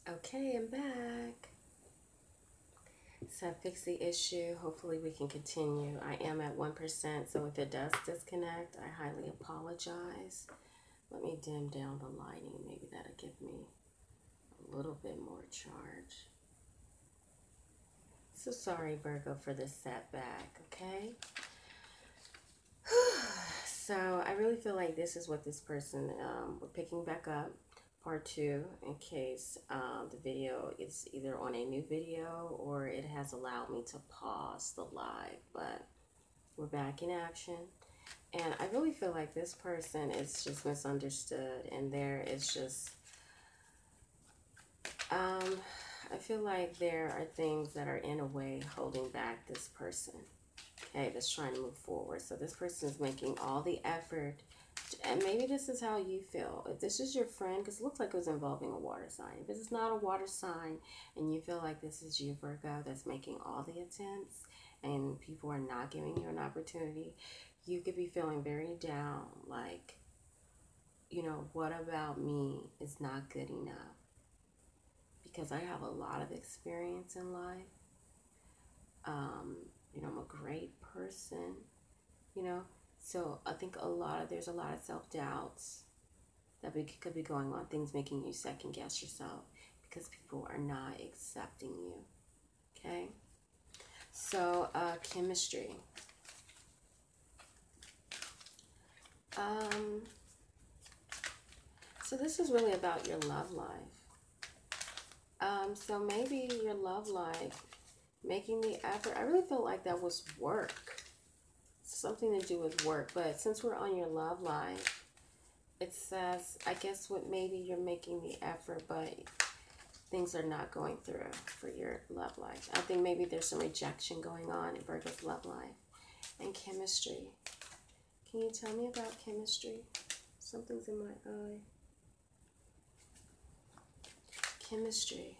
Okay, I'm back. So I fixed the issue. Hopefully we can continue. I am at 1%, so if it does disconnect, I highly apologize. Let me dim down the lighting. Maybe that'll give me a little bit more charge. So sorry, Virgo, for this setback, okay? So I really feel like this is what this person, we're picking back up part two in case the video is either on a new video or it has allowed me to pause the live, but we're back in action. And I really feel like this person is just misunderstood, and there is just I feel like there are things that are in a way holding back this person, okay, that's trying to move forward. So this person is making all the effort, and maybe this is how you feel. If this is your friend, because it looks like it was involving a water sign. If this is not a water sign and you feel like this is you, Virgo, that's making all the attempts and people are not giving you an opportunity, you could be feeling very down, like, what about me is not good enough? Because I have a lot of experience in life. I'm a great person, you know. So I think there's a lot of self-doubts that could be going on, things making you second guess yourself because people are not accepting you, okay? So, chemistry. So this is really about your love life. So maybe your love life, making the effort. I really feel like that was work. Something to do with work. But since we're on your love life, it says, I guess what maybe you're making the effort, but things are not going through for your love life. I think maybe there's some rejection going on in Virgo's love life. And chemistry. Can you tell me about chemistry? Something's in my eye. Chemistry.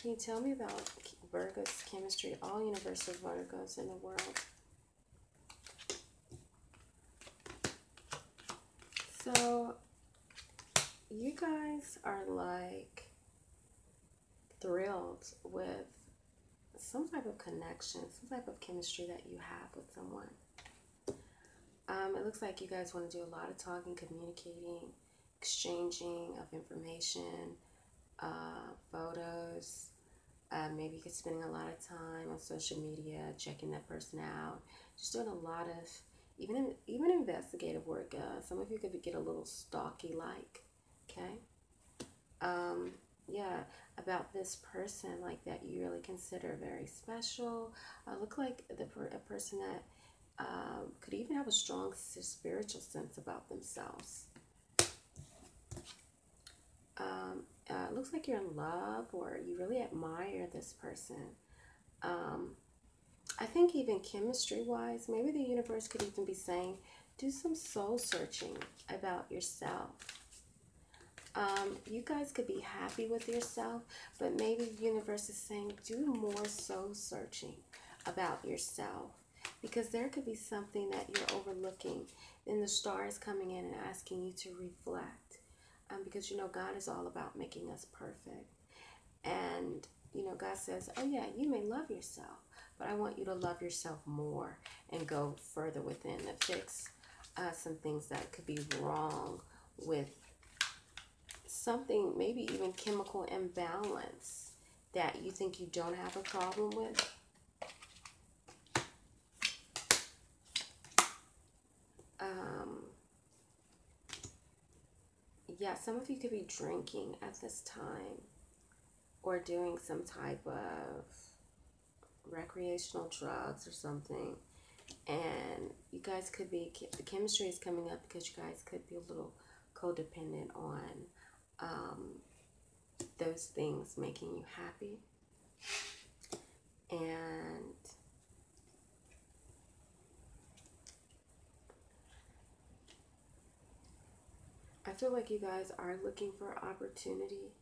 Can you tell me about Virgo's chemistry? All universal Virgos in the world. So, you guys are like thrilled with some type of connection, some type of chemistry that you have with someone. It looks like you guys want to do a lot of talking, communicating, exchanging of information, photos. Maybe you're spending a lot of time on social media, checking that person out, just doing a lot of even investigative work. Some of you could get a little stalky like, okay? Yeah, about this person like that you really consider very special. Look like a person that could even have a strong spiritual sense about themselves. Looks like you're in love or you really admire this person. I think even chemistry-wise, maybe the universe could even be saying, do some soul searching about yourself. You guys could be happy with yourself, but maybe the universe is saying, do more soul searching about yourself. Because there could be something that you're overlooking. Then the star is coming in and asking you to reflect. Because, God is all about making us perfect. And, God says, oh, yeah, you may love yourself, but I want you to love yourself more and go further within to fix some things that could be wrong with something, maybe even chemical imbalance that you think you don't have a problem with. Yeah, some of you could be drinking at this time or doing some type of recreational drugs or something. And you guys could be, the chemistry is coming up because you guys could be a little codependent on those things making you happy. And I feel like you guys are looking for opportunity.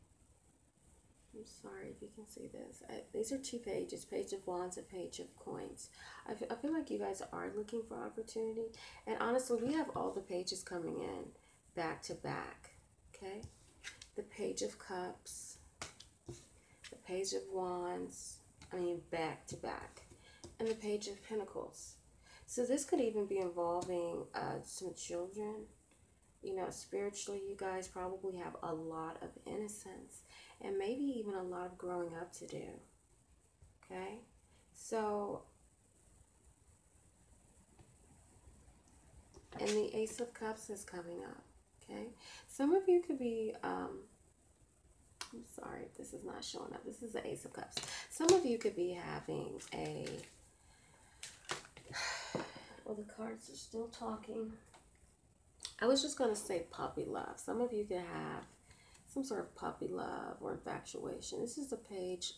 I'm sorry if you can see this. These are two pages, Page of Wands and Page of Coins. I feel like you guys are looking for opportunity. And honestly, we have all the pages coming in back to back, okay? the Page of Cups, the Page of Wands, back to back, and the Page of Pentacles. So this could even be involving some children. You know, spiritually, you guys probably have a lot of innocence and maybe even a lot of growing up to do. Okay? So, and the Ace of Cups is coming up. Okay? Some of you could be, I'm sorry, this is not showing up. This is the Ace of Cups. Some of you could be having a, well, the cards are still talking. I was just going to say puppy love. Some of you could have some sort of puppy love or infatuation. This is the page,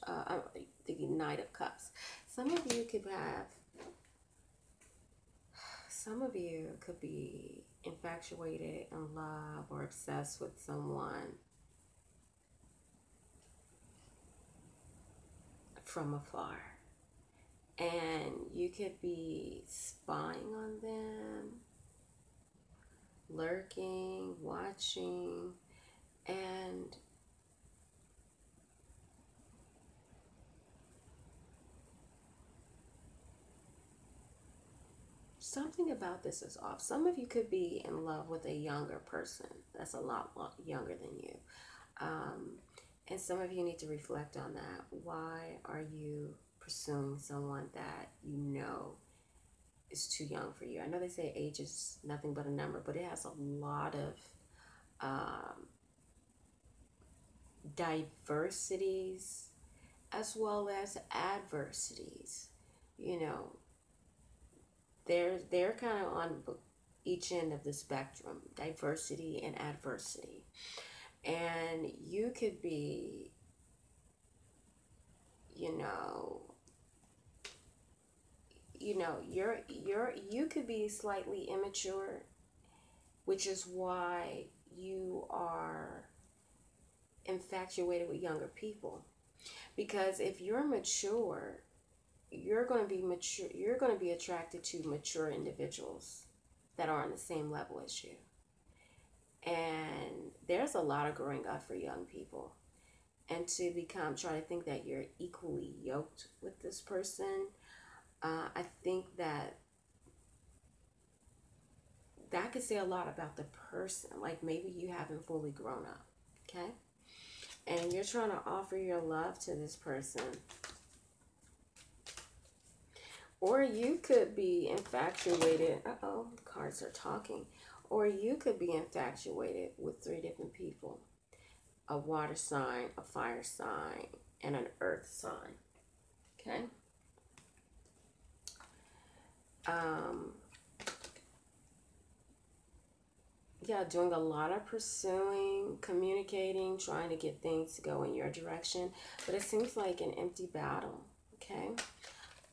the Knight of Cups. Some of you could be infatuated, in love, or obsessed with someone from afar. And you could be spying on them, lurking, watching, and something about this is off. Some of you could be in love with a younger person that's a lot younger than you. And some of you need to reflect on that. Why are you pursuing someone that you know is too young for you? I know they say age is nothing but a number, but it has a lot of diversities as well as adversities. You know, they're kind of on each end of the spectrum, diversity and adversity. And you could be, you could be slightly immature, which is why you are infatuated with younger people. Because if you're mature, you're going to be attracted to mature individuals that are on the same level as you. And there's a lot of growing up for young people. And to try to think that you're equally yoked with this person, I think that could say a lot about the person. Like maybe you haven't fully grown up, okay? And you're trying to offer your love to this person. Or you could be infatuated. Uh-oh, the cards are talking. Or you could be infatuated with 3 different people. A water sign, a fire sign, and an earth sign. Okay? Yeah, doing a lot of pursuing, communicating, trying to get things to go in your direction. But it seems like an empty battle. Okay?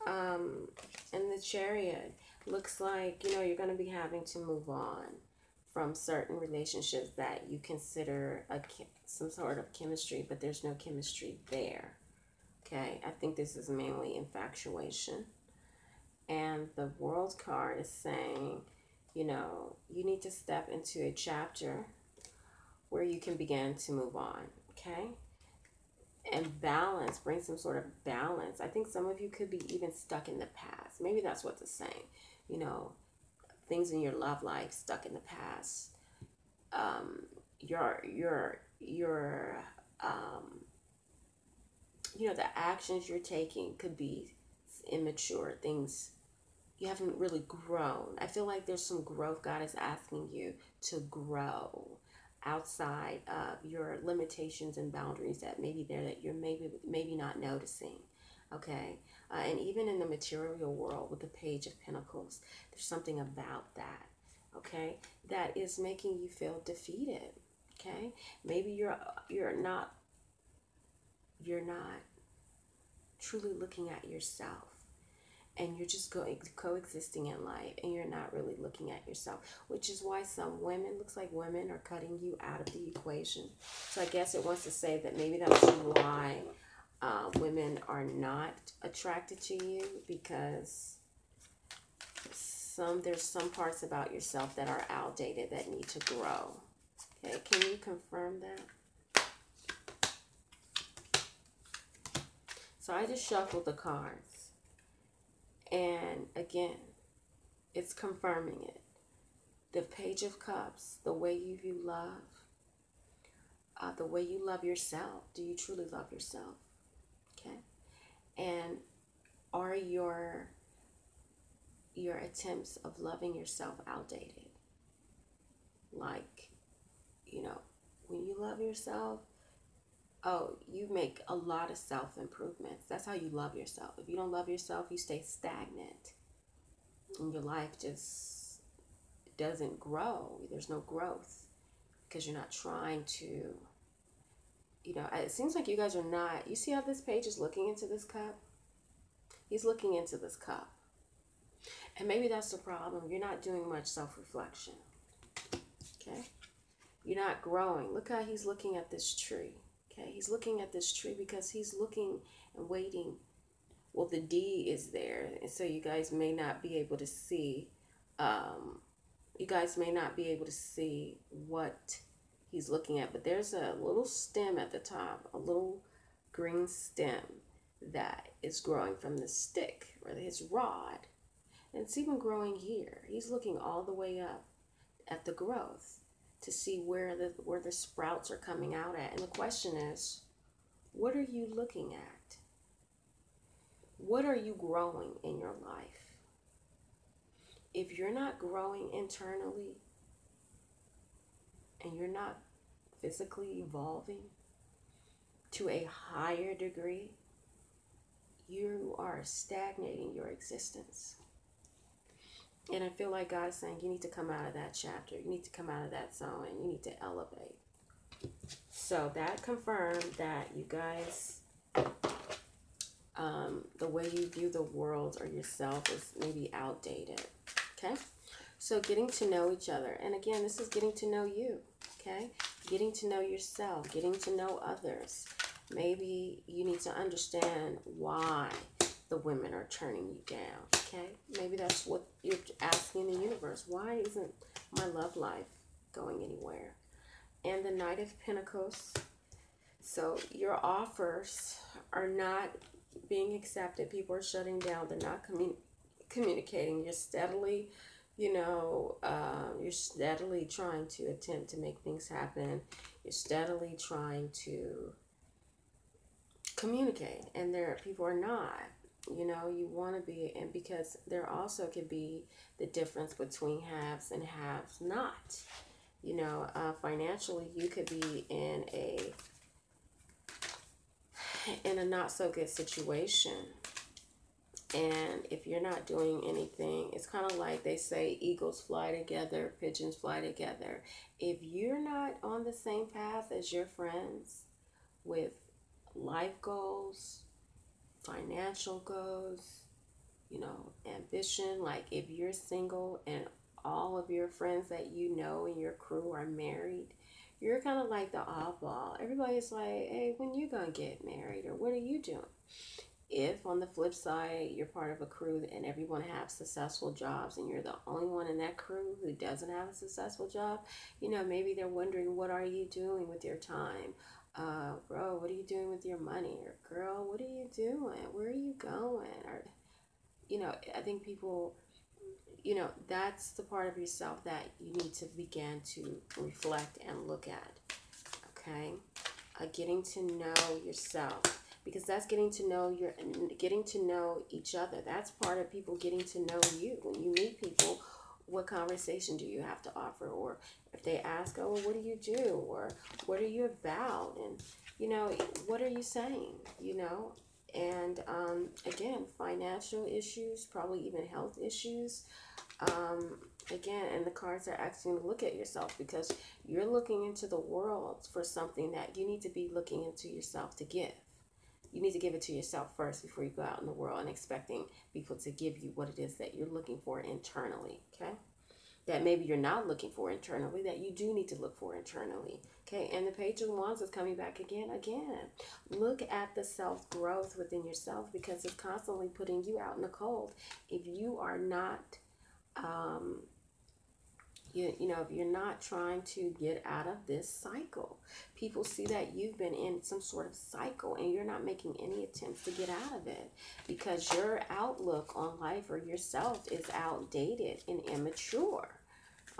And the Chariot looks like, you're going to be having to move on from certain relationships that you consider some sort of chemistry, but there's no chemistry there. Okay, I think this is mainly infatuation. And the World card is saying, you need to step into a chapter where you can begin to move on. Okay? And balance, bring some sort of balance. I think some of you could be even stuck in the past. Maybe that's what it's saying. Things in your love life stuck in the past. The actions you're taking could be immature things. You haven't really grown. I feel like there's some growth. God is asking you to grow outside of your limitations and boundaries that may be there that you're maybe not noticing. Okay, and even in the material world with the Page of Pentacles, there's something about that. Okay, that is making you feel defeated. Okay, maybe you're not truly looking at yourself, and you're just coexisting in life, and you're not really looking at yourself, which is why some women, looks like women are cutting you out of the equation. So I guess it wants to say that maybe that's why women are not attracted to you, because there's some parts about yourself that are outdated that need to grow. Okay, can you confirm that? So I just shuffled the cards. And again, it's confirming it. The Page of Cups, the way you view love, the way you love yourself. Do you truly love yourself? Okay. And are your attempts of loving yourself outdated? Like, you know, when you love yourself, oh, you make a lot of self-improvements. That's how you love yourself. If you don't love yourself, you stay stagnant. And your life just doesn't grow. There's no growth because you're not trying to, you know, it seems like you guys are not, you see how this page is looking into this cup? He's looking into this cup. And maybe that's the problem. You're not doing much self-reflection. Okay? You're not growing. Look how he's looking at this tree. Okay? He's looking at this tree because he's looking and waiting. Well, the D is there. And so you guys may not be able to see, what he's looking at. But there's a little stem at the top, a little green stem that is growing from the stick or his rod. And it's even growing here. He's looking all the way up at the growth to see where the sprouts are coming out at. And the question is, what are you looking at? What are you growing in your life? If you're not growing internally and you're not physically evolving to a higher degree, you are stagnating your existence. And I feel like God is saying you need to come out of that chapter. You need to come out of that zone and you need to elevate. So that confirmed that you guys, the way you view the world or yourself is maybe outdated. Okay? So getting to know each other. And again, this is getting to know you. Okay? Getting to know yourself. Getting to know others. Maybe you need to understand why the women are turning you down, okay? Maybe that's what you're asking the universe. Why isn't my love life going anywhere? And the Knight of Pentacles. So your offers are not being accepted. People are shutting down. They're not communicating. You're steadily, you're steadily trying to attempt to make things happen. You're steadily trying to communicate. And people are not. You want to be, and because there also could be the difference between haves and haves not. Financially, you could be in a not so good situation. And if you're not doing anything, it's kind of like they say eagles fly together, pigeons fly together. If you're not on the same path as your friends with life goals, financial goals, ambition, like if you're single and all of your friends that you know in your crew are married, you're kind of like the oddball. Everybody's like, hey, when you gonna get married, or what are you doing? If on the flip side, you're part of a crew and everyone has successful jobs and you're the only one in that crew who doesn't have a successful job, maybe they're wondering, what are you doing with your time? Bro, what are you doing with your money? Or girl, what are you doing? Where are you going? Or, I think people, that's the part of yourself that you need to begin to reflect and look at. Okay? Getting to know yourself, because that's getting to know each other. That's part of people getting to know you. When you meet people, what conversation do you have to offer? Or if they ask, oh, well, what do you do? Or what are you about? And, what are you saying? And again, financial issues, probably even health issues. Again, and the cards are asking you to look at yourself, because you're looking into the world for something that you need to be looking into yourself to give. You need to give it to yourself first before you go out in the world and expecting people to give you what it is that you're looking for internally, okay? That maybe you're not looking for internally, that you do need to look for internally, okay? And the Page of Wands is coming back again. Look at the self-growth within yourself, because it's constantly putting you out in the cold. If you are not, You know, if you're not trying to get out of this cycle, people see that you've been in some sort of cycle and you're not making any attempts to get out of it because your outlook on life or yourself is outdated and immature.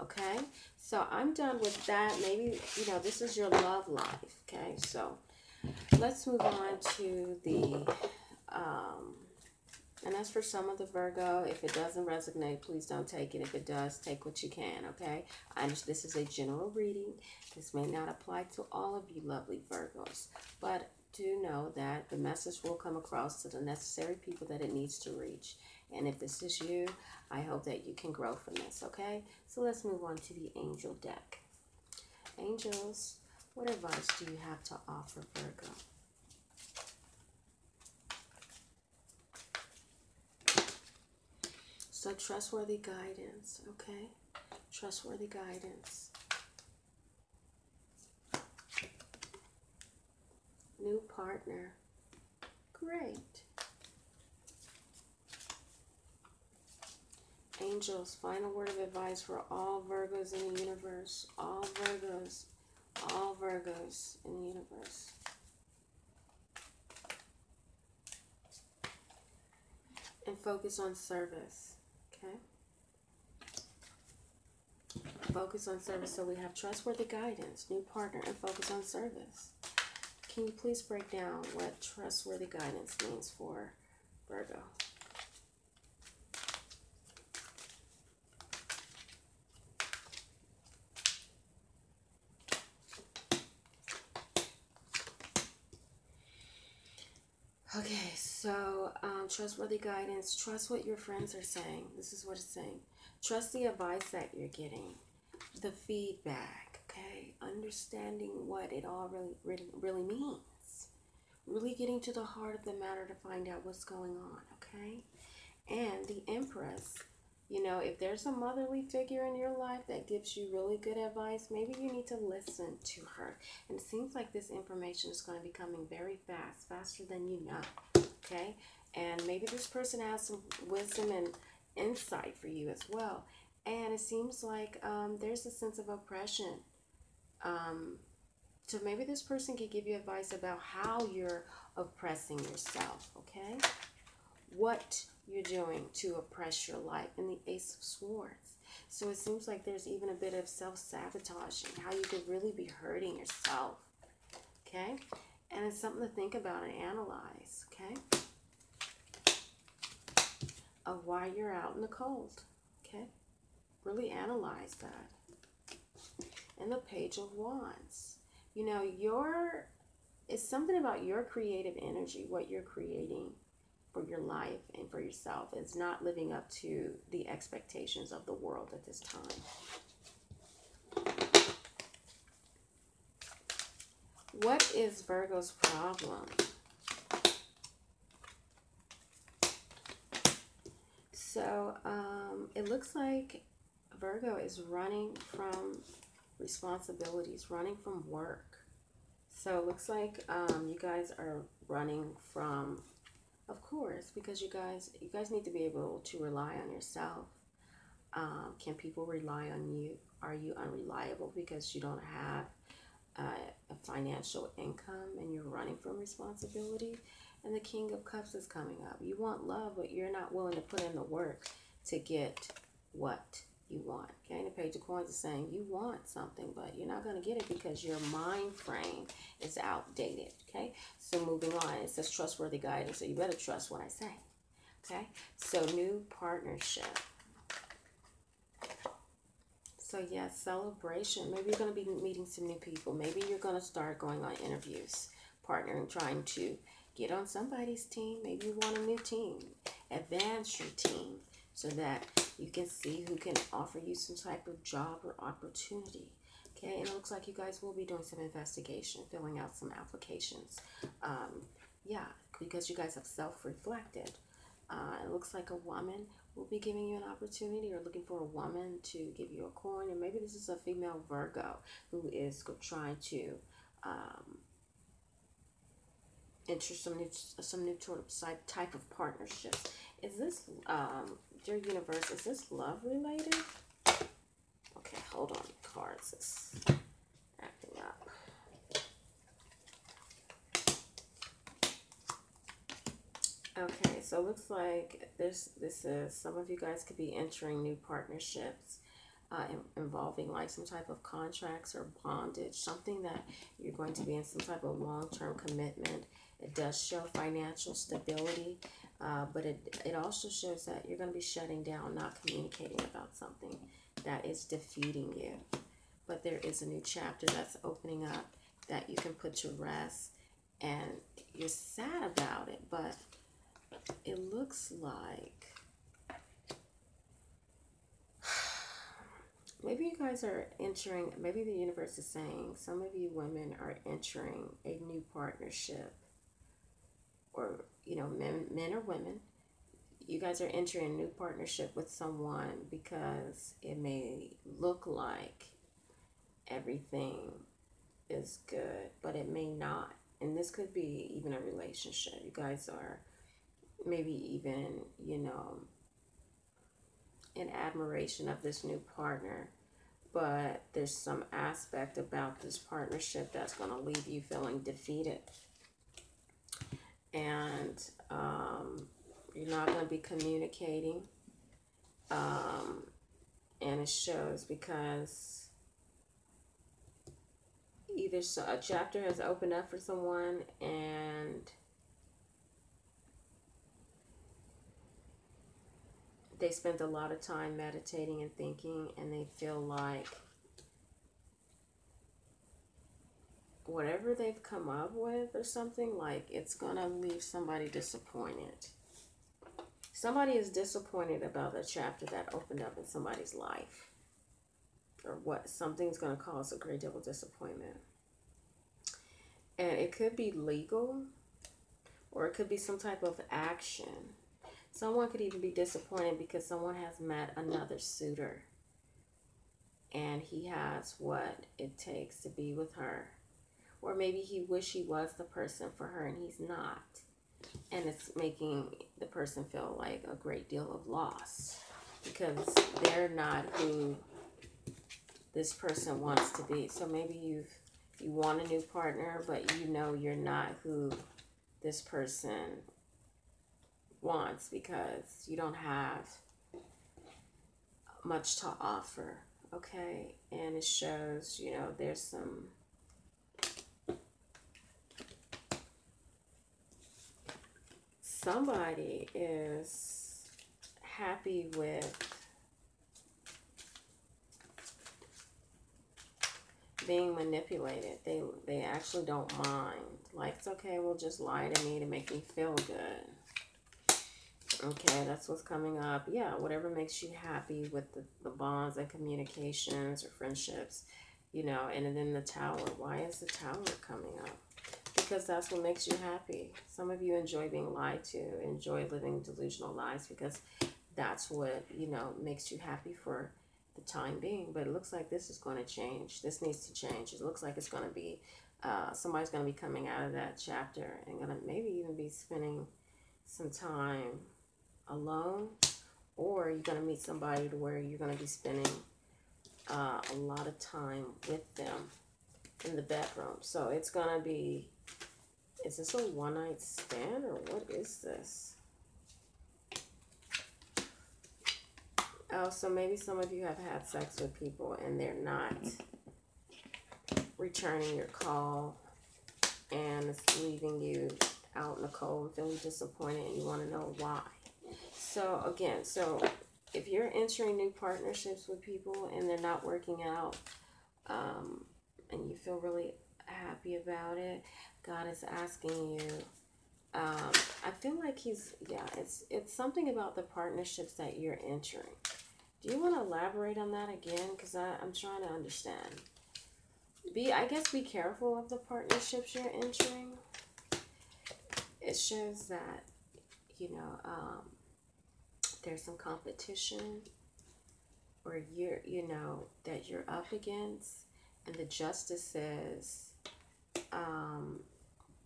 Okay, so I'm done with that. Maybe, you know, this is your love life. Okay, so let's move on to the and as for some of the Virgo, if it doesn't resonate, please don't take it. If it does, take what you can, okay? I understand this is a general reading. This may not apply to all of you lovely Virgos, but do know that the message will come across to the necessary people that it needs to reach. And if this is you, I hope that you can grow from this, okay? So let's move on to the angel deck. Angels, what advice do you have to offer Virgo? So trustworthy guidance, okay? Trustworthy guidance. New partner. Great. Angels, final word of advice for all Virgos in the universe. All Virgos in the universe. And focus on service. Okay. Focus on service. So we have trustworthy guidance, new partner, and focus on service. Can you please break down what trustworthy guidance means for Virgo? Okay, so trustworthy guidance. Trust what your friends are saying. This is what it's saying. Trust the advice that you're getting, the feedback. Okay, understanding what it all really means. Really getting to the heart of the matter to find out what's going on. Okay, and the Empress. You know, if there's a motherly figure in your life that gives you really good advice, maybe you need to listen to her. And it seems like this information is going to be coming very fast, faster than you know, okay? And maybe this person has some wisdom and insight for you as well. And it seems like there's a sense of oppression. So maybe this person could give you advice about how you're oppressing yourself, okay? What you're doing to oppress your life, and the Ace of Swords. So it seems like there's even a bit of self-sabotaging, how you could really be hurting yourself, okay? And it's something to think about and analyze, okay? Of why you're out in the cold, okay? Really analyze that. And the Page of Wands. You know, it's something about your creative energy, what you're creating for your life and for yourself is not living up to the expectations of the world at this time. What is Virgo's problem? So it looks like Virgo is running from responsibilities, running from work. So it looks like you guys are running from, of course, because you guys need to be able to rely on yourself. Can people rely on you? Are you unreliable because you don't have a financial income and you're running from responsibility? And the King of Cups is coming up. You want love, but you're not willing to put in the work to get what you want. Okay, and the Page of Coins is saying you want something, but you're not going to get it because your mind frame is outdated. Okay, so moving on, it says trustworthy guidance, so you better trust what I say. Okay, so new partnership. So yes, celebration. Maybe you're going to be meeting some new people. Maybe you're going to start going on interviews, partnering, trying to get on somebody's team. Maybe you want a new team. Advance your team so that you can see who can offer you some type of job or opportunity. Okay, and it looks like you guys will be doing some investigation, filling out some applications. Yeah, because you guys have self-reflected. It looks like a woman will be giving you an opportunity or looking for a woman to give you a coin. And maybe this is a female Virgo who is trying to enter some new type of partnerships. Is this, dear universe, is this love related? Okay, hold on. Cards is acting up. Okay, so it looks like this is, some of you guys could be entering new partnerships involving like some type of contracts or bondage, something that you're going to be in some type of long-term commitment. It does show financial stability, but it also shows that you're going to be shutting down, not communicating about something that is defeating you. But there is a new chapter that's opening up that you can put to rest, and you're sad about it, but it looks like maybe you guys are entering, maybe the universe is saying some of you women are entering a new partnership, or, you know, men or women. You guys are entering a new partnership with someone because it may look like everything is good, but it may not. And this could be even a relationship. You guys are maybe even, you know, in admiration of this new partner, but there's some aspect about this partnership that's going to leave you feeling defeated, and you're not going to be communicating, and it shows because either a chapter has opened up for someone, and they spent a lot of time meditating and thinking, and they feel like whatever they've come up with or something, like it's gonna leave somebody disappointed. Somebody is disappointed about a chapter that opened up in somebody's life, or what something's gonna cause a great deal of disappointment. And it could be legal, or it could be some type of action. Someone could even be disappointed because someone has met another suitor, and he has what it takes to be with her. Or maybe he wish he was the person for her and he's not. And it's making the person feel like a great deal of loss because they're not who this person wants to be. So maybe you want a new partner, but you know you're not who this person wants because you don't have much to offer. Okay? And it shows, you know, there's some somebody is happy with being manipulated. They actually don't mind. Like, it's okay, well, just lie to me to make me feel good. Okay, that's what's coming up. Yeah, whatever makes you happy with the bonds and communications or friendships, you know. And then the Tower. Why is the Tower coming up? Because that's what makes you happy. Some of you enjoy being lied to, enjoy living delusional lives because that's what, you know, makes you happy for the time being. But it looks like this is going to change. This needs to change. It looks like it's going to be, somebody's going to be coming out of that chapter and going to maybe even be spending some time alone, or you're going to meet somebody to where you're going to be spending a lot of time with them in the bedroom. So it's going to be, is this a one-night stand or what is this? Oh, so maybe some of you have had sex with people and they're not returning your call, and it's leaving you out in the cold and feeling disappointed, and you want to know why. So again, so if you're entering new partnerships with people and they're not working out, and you feel really happy about it, God is asking you, I feel like he's, yeah, it's something about the partnerships that you're entering. Do you want to elaborate on that again? Because I'm trying to understand. I guess be careful of the partnerships you're entering. It shows that, you know, there's some competition, or you know, that you're up against, and the justice says,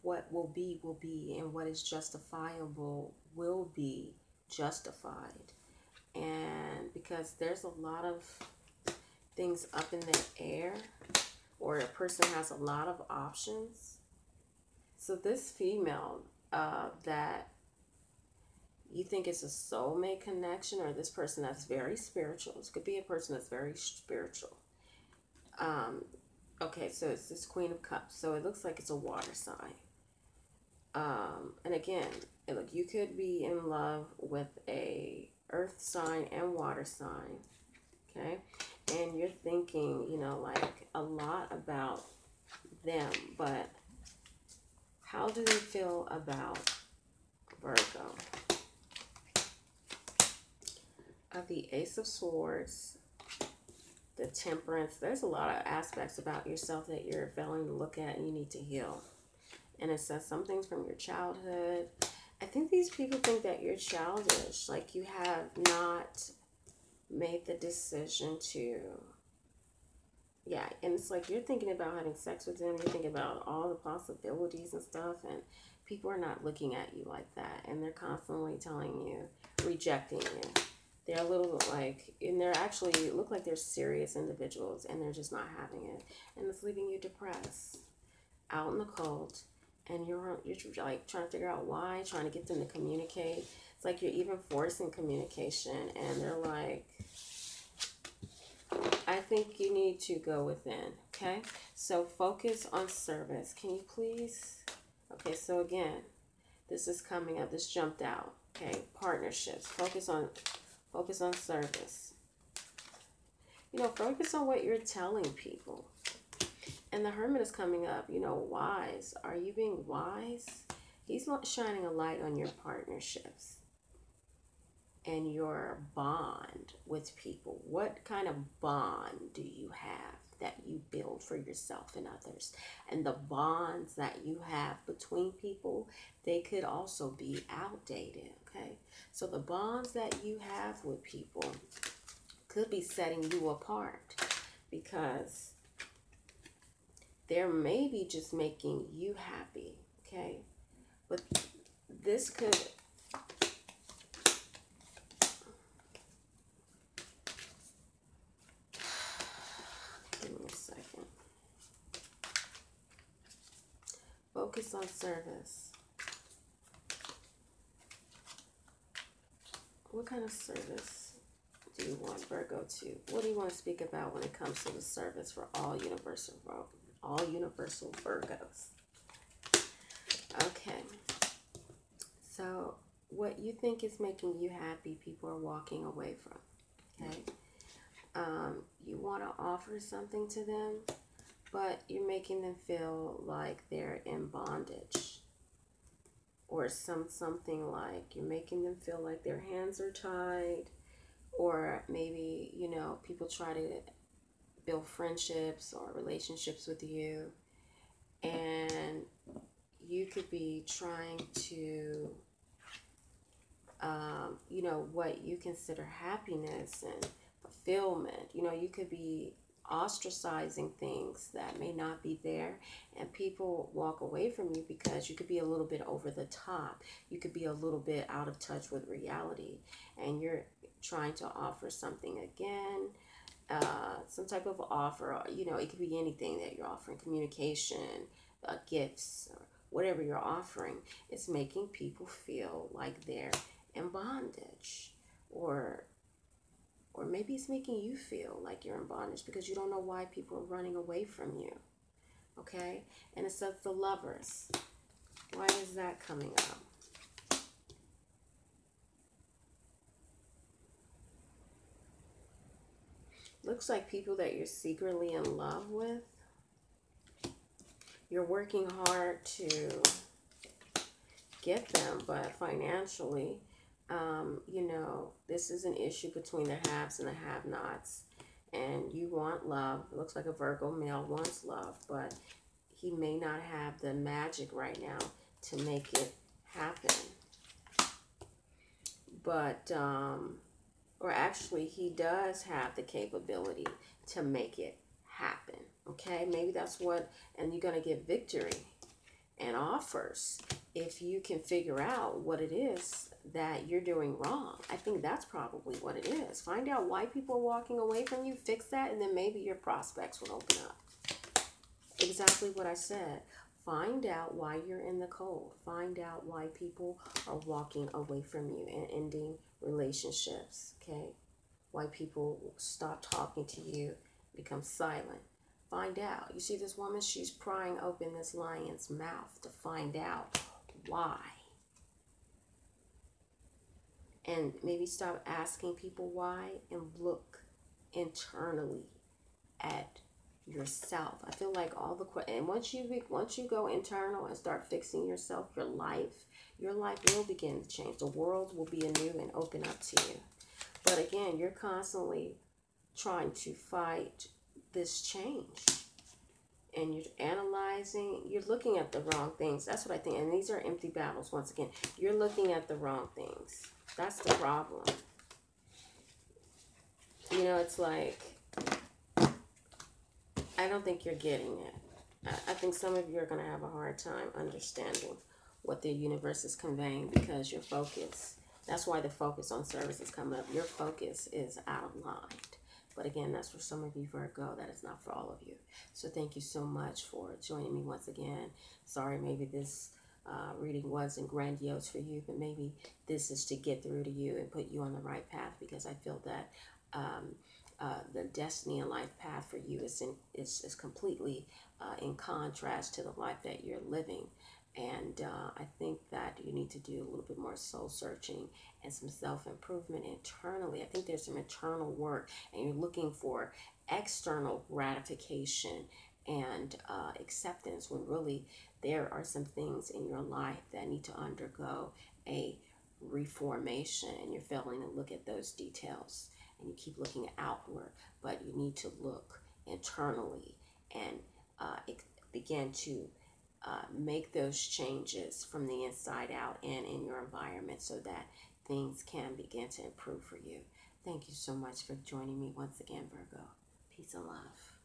what will be, and what is justifiable will be justified. And because there's a lot of things up in the air, or a person has a lot of options. So this female that you think it's a soulmate connection, or this person that's very spiritual. This could be a person that's very spiritual. Okay, so it's this Queen of Cups. So it looks like it's a water sign. And again, look, you could be in love with a earth sign and water sign. Okay, and you're thinking, you know, like a lot about them, but how do they feel about Virgo? The Ace of Swords, the Temperance. There's a lot of aspects about yourself that you're failing to look at and you need to heal. And it says some things from your childhood. I think these people think that you're childish, like you have not made the decision to, yeah, and it's like you're thinking about having sex with them, you're thinking about all the possibilities and stuff, and people are not looking at you like that, and they're constantly telling you, rejecting you. They're a little like, and they're actually look like they're serious individuals, and they're just not having it, and it's leaving you depressed, out in the cold, and you're like trying to figure out why, trying to get them to communicate. It's like you're even forcing communication, and they're like, I think you need to go within. Okay, so focus on service. Can you please? Okay, so again, this is coming up. This jumped out. Okay, partnerships. Focus on service. You know, focus on what you're telling people. And the Hermit is coming up. You know, wise. Are you being wise? He's not shining a light on your partnerships and your bond with people. What kind of bond do you have that you build for yourself and others? And the bonds that you have between people, they could also be outdated, okay? So the bonds that you have with people could be setting you apart, because they're maybe just making you happy, okay? But this could, give me a second. Focus on service. What kind of service do you want Virgo to? What do you want to speak about when it comes to the service for all universal Virgos? Okay. So what you think is making you happy, people are walking away from. Okay. You want to offer something to them, but you're making them feel like they're in bondage. Or something like you're making them feel like their hands are tied, or maybe, you know, people try to build friendships or relationships with you, and you could be trying to, you know, what you consider happiness and fulfillment. You know, you could be ostracizing things that may not be there, and people walk away from you because you could be a little bit over the top. You could be a little bit out of touch with reality, and you're trying to offer something again, some type of offer. You know, it could be anything that you're offering, communication, gifts, or whatever you're offering. It's making people feel like they're in bondage, or maybe it's making you feel like you're in bondage because you don't know why people are running away from you. Okay? And it says the Lovers. Why is that coming up? Looks like people that you're secretly in love with. You're working hard to get them, but financially, you know, this is an issue between the haves and the have-nots, and you want love. It looks like a Virgo male wants love, but he may not have the magic right now to make it happen. But, or actually, he does have the capability to make it happen, okay? Maybe that's what, and you're going to get victory and offers. if you can figure out what it is that you're doing wrong, I think that's probably what it is. Find out why people are walking away from you, fix that, and then maybe your prospects will open up. Exactly what I said. Find out why you're in the cold. Find out why people are walking away from you and ending relationships, okay? Why people stop talking to you, become silent. Find out. You see this woman, she's prying open this lion's mouth to find out why. And maybe stop asking people why and look internally at yourself. I feel like all the and once you go internal and start fixing yourself, your life will begin to change. The world will be anew and open up to you. But again, you're constantly trying to fight this change. And you're analyzing, you're looking at the wrong things. That's what I think. And these are empty battles. Once again, you're looking at the wrong things. That's the problem. You know, it's like, I don't think you're getting it. I think some of you are going to have a hard time understanding what the universe is conveying because your focus, that's why the focus on service is coming up. Your focus is out of line. But again, that's for some of you, Virgo. That is not for all of you. So thank you so much for joining me once again. Sorry, maybe this reading wasn't grandiose for you, but maybe this is to get through to you and put you on the right path, because I feel that the destiny and life path for you is completely in contrast to the life that you're living. And I think that you need to do a little bit more soul searching and some self-improvement internally. I think there's some internal work, and you're looking for external gratification and acceptance, when really there are some things in your life that need to undergo a reformation, and you're failing to look at those details, and you keep looking outward, but you need to look internally and begin to make those changes from the inside out and in your environment, so that things can begin to improve for you. Thank you so much for joining me once again, Virgo. Peace and love.